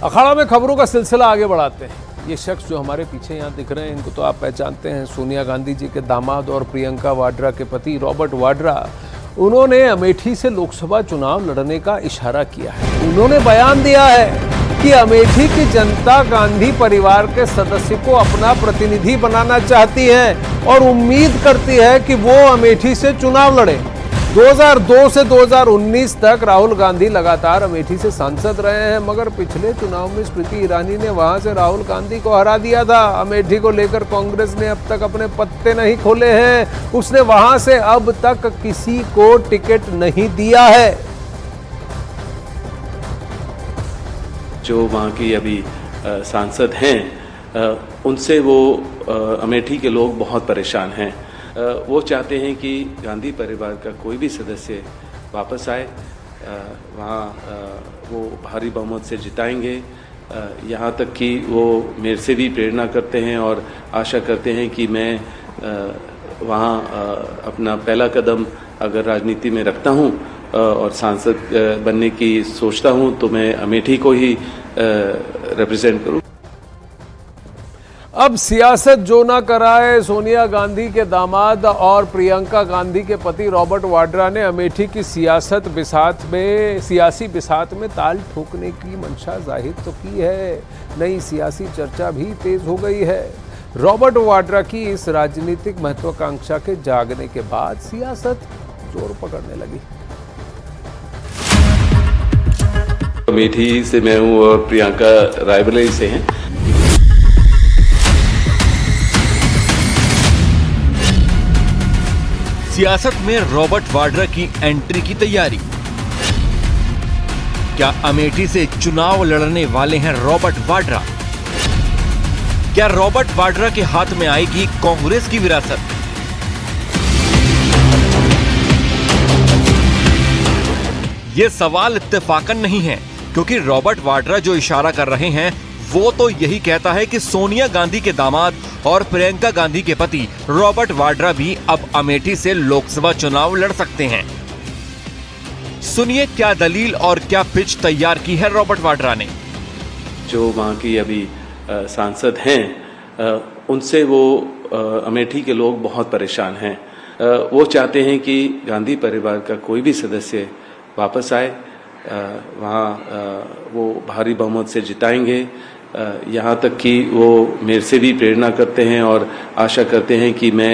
अखाड़ा में खबरों का सिलसिला आगे बढ़ाते हैं। ये शख्स जो हमारे पीछे यहाँ दिख रहे हैं, इनको तो आप पहचानते हैं, सोनिया गांधी जी के दामाद और प्रियंका वाड्रा के पति रॉबर्ट वाड्रा। उन्होंने अमेठी से लोकसभा चुनाव लड़ने का इशारा किया है। उन्होंने बयान दिया है कि अमेठी की जनता गांधी परिवार के सदस्य को अपना प्रतिनिधि बनाना चाहती है और उम्मीद करती है कि वो अमेठी से चुनाव लड़े। 2002 से 2019 तक राहुल गांधी लगातार अमेठी से सांसद रहे हैं, मगर पिछले चुनाव में स्मृति ईरानी ने वहां से राहुल गांधी को हरा दिया था। अमेठी को लेकर कांग्रेस ने अब तक अपने पत्ते नहीं खोले हैं। उसने वहां से अब तक किसी को टिकट नहीं दिया है। जो वहाँ की अभी सांसद हैं, उनसे वो अमेठी के लोग बहुत परेशान हैं। वो चाहते हैं कि गांधी परिवार का कोई भी सदस्य वापस आए। वहाँ वो भारी बहुमत से जिताएंगे। यहाँ तक कि वो मेरे से भी प्रेरणा करते हैं और आशा करते हैं कि मैं वहाँ अपना पहला कदम अगर राजनीति में रखता हूँ और सांसद बनने की सोचता हूँ तो मैं अमेठी को ही रिप्रेजेंट करूँ। अब सियासत जो ना कराए, सोनिया गांधी के दामाद और प्रियंका गांधी के पति रॉबर्ट वाड्रा ने अमेठी की सियासी बिसात में ताल ठोकने की मंशा जाहिर तो की है। नई सियासी चर्चा भी तेज हो गई है। रॉबर्ट वाड्रा की इस राजनीतिक महत्वाकांक्षा के जागने के बाद सियासत जोर पकड़ने लगी। अमेठी से मैं हूँ और प्रियंका रायबरेली से हैं। सियासत में रॉबर्ट वाड्रा की एंट्री की तैयारी। क्या अमेठी से चुनाव लड़ने वाले हैं रॉबर्ट वाड्रा? क्या रॉबर्ट वाड्रा के हाथ में आएगी कांग्रेस की विरासत? ये सवाल इत्तेफाकन नहीं है, क्योंकि रॉबर्ट वाड्रा जो इशारा कर रहे हैं वो तो यही कहता है कि सोनिया गांधी के दामाद और प्रियंका गांधी के पति रॉबर्ट वाड्रा भी अब अमेठी से लोकसभा चुनाव लड़ सकते हैं। सुनिए क्या दलील और क्या पिच तैयार की है रॉबर्ट वाड्रा ने। जो वहाँ की अभी सांसद हैं, उनसे वो अमेठी के लोग बहुत परेशान हैं। वो चाहते हैं कि गांधी परिवार का कोई भी सदस्य वापस आए। वहाँ वो भारी बहुमत से जिताएंगे। यहाँ तक कि वो मेरे से भी प्रेरणा करते हैं और आशा करते हैं कि मैं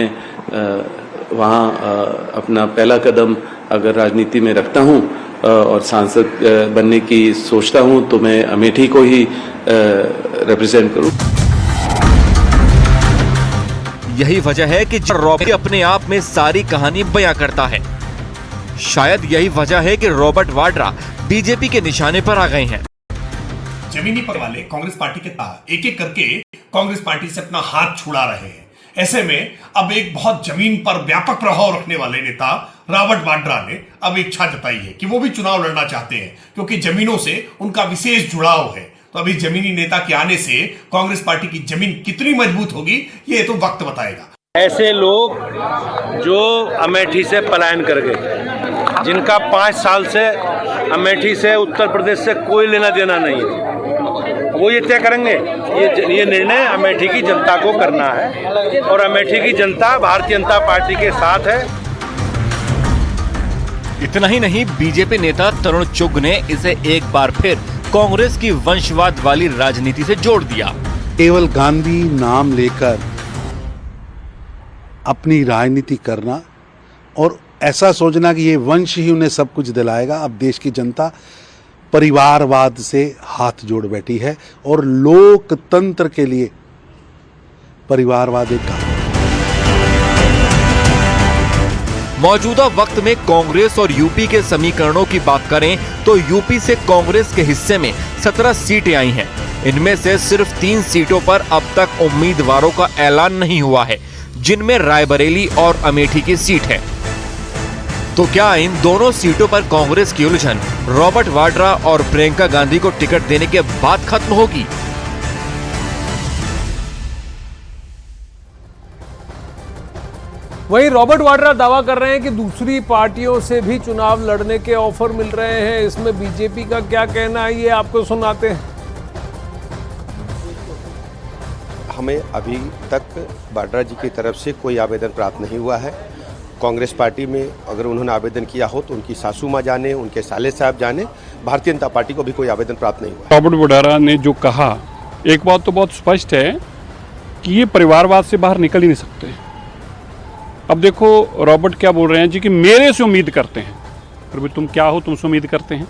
वहाँ अपना पहला कदम अगर राजनीति में रखता हूँ और सांसद बनने की सोचता हूँ तो मैं अमेठी को ही रिप्रेजेंट करूँ। यही वजह है कि रॉबर्ट अपने आप में सारी कहानी बयां करता है। शायद यही वजह है कि रॉबर्ट वाड्रा बीजेपी के निशाने पर आ गए हैं। जमीनी पर वाले कांग्रेस पार्टी के एक एक करके कांग्रेस पार्टी से अपना हाथ छुड़ा रहे हैं। ऐसे में अब एक बहुत जमीन पर व्यापक प्रभाव रखने वाले नेता रॉबर्ट वाड्रा ने अब इच्छा जताई है कि वो भी चुनाव लड़ना चाहते हैं, क्योंकि जमीनों से उनका विशेष जुड़ाव है। तो अभी जमीनी नेता के आने से कांग्रेस पार्टी की जमीन कितनी मजबूत होगी ये तो वक्त बताएगा। ऐसे लोग जो अमेठी से पलायन कर गए, जिनका 5 साल से अमेठी से उत्तर प्रदेश से कोई लेना देना नहीं है, वो ये तय करेंगे। ये निर्णय अमेठी की जनता को करना है और अमेठी की जनता भारतीय जनता पार्टी के साथ है। इतना ही नहीं, बीजेपी नेता तरुण चुग ने इसे एक बार फिर कांग्रेस की वंशवाद वाली राजनीति से जोड़ दिया। केवल गांधी नाम लेकर अपनी राजनीति करना और ऐसा सोचना कि ये वंश ही उन्हें सब कुछ दिलाएगा। अब देश की जनता परिवारवाद से हाथ जोड़ बैठी है और लोकतंत्र के लिए परिवारवाद एक कारण। मौजूदा वक्त में कांग्रेस और यूपी के समीकरणों की बात करें तो यूपी से कांग्रेस के हिस्से में 17 सीटें आई हैं। इनमें से सिर्फ 3 सीटों पर अब तक उम्मीदवारों का ऐलान नहीं हुआ है, जिनमें रायबरेली और अमेठी की सीट है। तो क्या इन दोनों सीटों पर कांग्रेस की उलझन रॉबर्ट वाड्रा और प्रियंका गांधी को टिकट देने के बाद खत्म होगी? वहीं रॉबर्ट वाड्रा दावा कर रहे हैं कि दूसरी पार्टियों से भी चुनाव लड़ने के ऑफर मिल रहे हैं। इसमें बीजेपी का क्या कहना है ये आपको सुनाते हैं। हमें अभी तक वाड्रा जी की तरफ से कोई आवेदन प्राप्त नहीं हुआ है। कांग्रेस पार्टी में अगर उन्होंने आवेदन किया हो तो उनकी सासू माँ जाने, उनके साले साहब जाने, भारतीय जनता पार्टी को भी कोई आवेदन प्राप्त नहीं हुआ। रॉबर्ट वाड्रा ने जो कहा, एक बात तो बहुत स्पष्ट है कि ये परिवारवाद से बाहर निकल ही नहीं सकते। अब देखो रॉबर्ट क्या बोल रहे हैं जी कि मेरे से उम्मीद करते हैं। फिर भी तुम क्या हो, तुमसे उम्मीद करते हैं?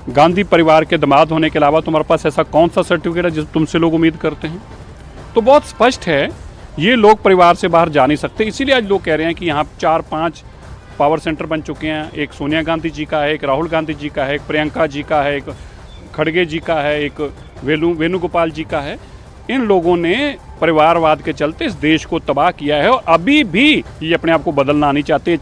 गांधी परिवार के दामाद होने के अलावा तुम्हारे पास ऐसा कौन सा सर्टिफिकेट है जिस तुमसे लोग उम्मीद करते हैं? तो बहुत स्पष्ट है, ये लोग परिवार से बाहर जा नहीं सकते। इसीलिए आज लोग कह रहे हैं कि यहाँ 4-5 पावर सेंटर बन चुके हैं। एक सोनिया गांधी जी का है, एक राहुल गांधी जी का है, एक प्रियंका जी का है, एक खड़गे जी का है, एक वेणुगोपाल जी का है। इन लोगों ने परिवारवाद के चलते इस देश को तबाह किया है और अभी भी ये अपने आप को बदलना नहीं चाहते।